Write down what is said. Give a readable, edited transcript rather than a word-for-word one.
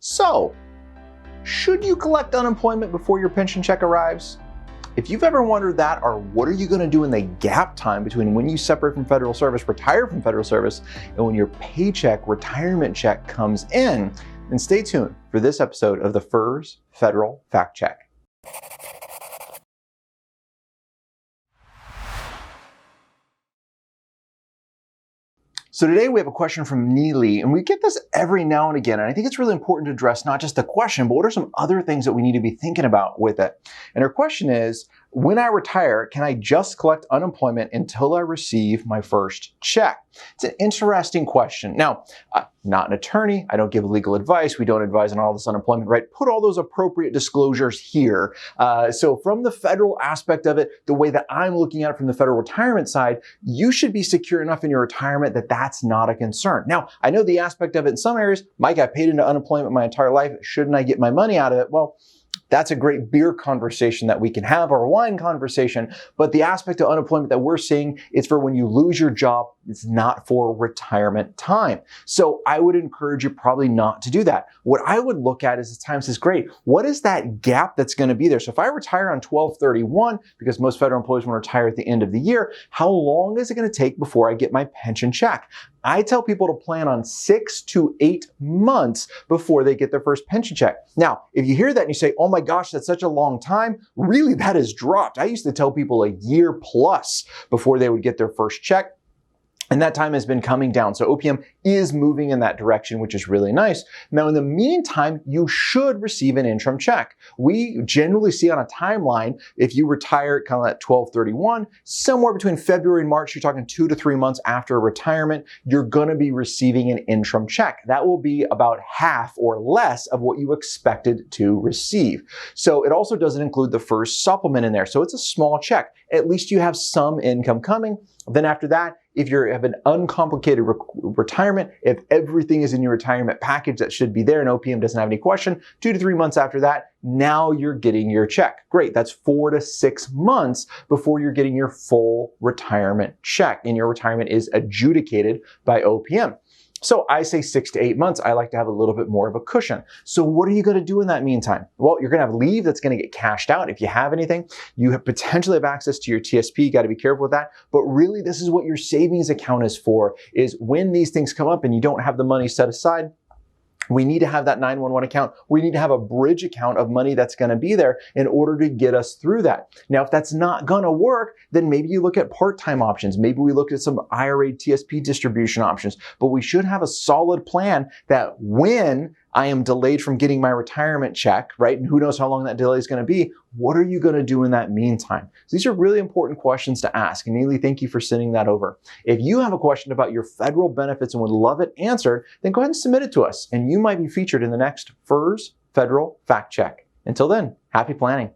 So, should you collect unemployment before your pension check arrives? If you've ever wondered that, or what are you going to do in the gap time between when you separate from federal service, retire from federal service, and when your paycheck, retirement check comes in, then stay tuned for this episode of the FERS Federal Fact Check. So today we have a question from Neely, and we get this every now and again, and I think it's really important to address not just the question, but what are some other things that we need to be thinking about with it? And her question is, when I retire, can I just collect unemployment until I receive my first check? It's an interesting question. Now, I'm not an attorney. I don't give legal advice. We don't advise on all this unemployment, right? Put all those appropriate disclosures here. So from the federal aspect of it, the way that I'm looking at it from the federal retirement side, you should be secure enough in your retirement that that's not a concern. Now, I know the aspect of it in some areas, Mike, I paid into unemployment my entire life. Shouldn't I get my money out of it? Well, that's a great beer conversation that we can have, or a wine conversation. But the aspect of unemployment that we're seeing is for when you lose your job. It's not for retirement time. So I would encourage you probably not to do that. What I would look at is, at times, is great. What is that gap that's going to be there? So if I retire on 12/31, because most federal employees want to retire at the end of the year, how long is it going to take before I get my pension check? I tell people to plan on 6 to 8 months before they get their first pension check. Now, if you hear that and you say, oh my gosh, that's such a long time, really that has dropped. I used to tell people a year plus before they would get their first check. And that time has been coming down. So OPM is moving in that direction, which is really nice. Now, in the meantime, you should receive an interim check. We generally see on a timeline, if you retire kind of at 12/31, somewhere between February and March, you're talking 2 to 3 months after retirement, you're going to be receiving an interim check. That will be about half or less of what you expected to receive. So it also doesn't include the first supplement in there. So it's a small check. At least you have some income coming. Then after that, if you have an uncomplicated retirement, if everything is in your retirement package that should be there and OPM doesn't have any question, 2 to 3 months after that, now you're getting your check. Great, that's 4 to 6 months before you're getting your full retirement check and your retirement is adjudicated by OPM. So I say 6 to 8 months. I like to have a little bit more of a cushion. So what are you going to do in that meantime? Well, you're going to have leave that's going to get cashed out. If you have anything, you potentially have access to your TSP. You got to be careful with that. But really, this is what your savings account is for, is when these things come up and you don't have the money set aside, we need to have that 911 account. We need to have a bridge account of money that's going to be there in order to get us through that. Now, if that's not going to work, then maybe you look at part-time options. Maybe we look at some IRA TSP distribution options. But we should have a solid plan that when I am delayed from getting my retirement check, right? And who knows how long that delay is going to be. What are you going to do in that meantime? So these are really important questions to ask. And Neely, thank you for sending that over. If you have a question about your federal benefits and would love it answered, then go ahead and submit it to us. And you might be featured in the next FERS Federal Fact Check. Until then, happy planning.